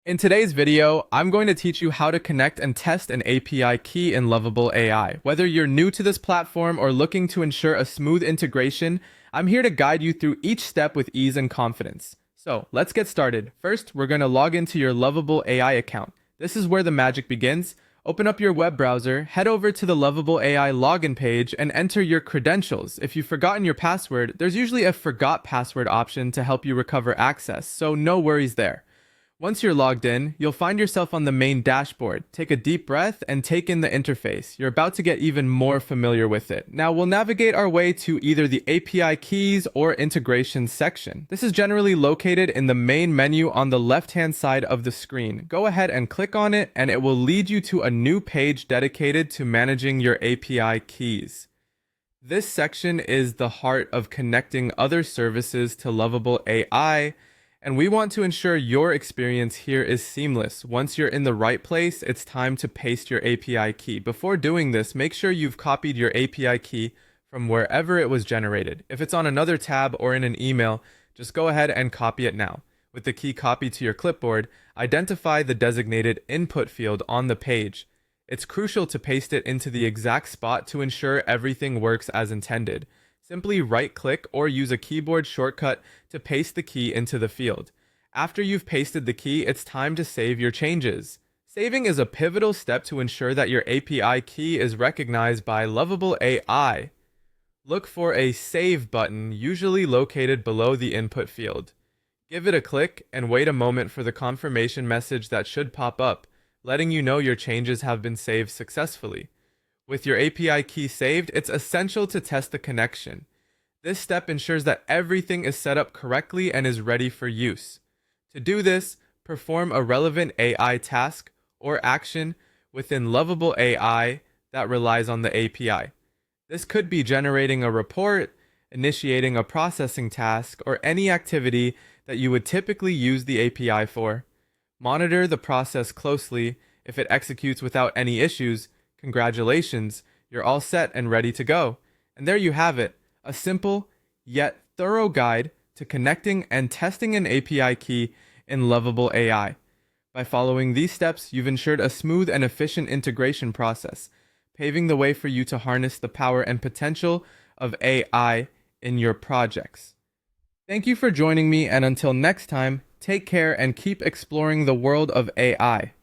In today's video, I'm going to teach you how to connect and test an API key in Lovable AI. Whether you're new to this platform or looking to ensure a smooth integration, I'm here to guide you through each step with ease and confidence. So let's get started. First, we're going to log into your Lovable AI account. This is where the magic begins. Open up your web browser, head over to the Lovable AI login page, and enter your credentials. If you've forgotten your password, there's usually a forgot password option to help you recover access, so no worries there. Once you're logged in, you'll find yourself on the main dashboard. Take a deep breath and take in the interface. You're about to get even more familiar with it. Now we'll navigate our way to either the API keys or integration section. This is generally located in the main menu on the left-hand side of the screen. Go ahead and click on it and it will lead you to a new page dedicated to managing your API keys. This section is the heart of connecting other services to Lovable AI, and we want to ensure your experience here is seamless. Once you're in the right place, it's time to paste your API key. Before doing this, make sure you've copied your API key from wherever it was generated. If it's on another tab or in an email, just go ahead and copy it now. With the key copied to your clipboard, identify the designated input field on the page. It's crucial to paste it into the exact spot to ensure everything works as intended. Simply right-click or use a keyboard shortcut to paste the key into the field. After you've pasted the key, it's time to save your changes. Saving is a pivotal step to ensure that your API key is recognized by Lovable AI. Look for a Save button, usually located below the input field. Give it a click and wait a moment for the confirmation message that should pop up, letting you know your changes have been saved successfully. With your API key saved, it's essential to test the connection. This step ensures that everything is set up correctly and is ready for use. To do this, perform a relevant AI task or action within Lovable AI that relies on the API. This could be generating a report, initiating a processing task, or any activity that you would typically use the API for. Monitor the process closely. If it executes without any issues, congratulations, you're all set and ready to go. And there you have it, a simple yet thorough guide to connecting and testing an API key in Lovable AI. By following these steps, you've ensured a smooth and efficient integration process, paving the way for you to harness the power and potential of AI in your projects. Thank you for joining me, and until next time, take care and keep exploring the world of AI.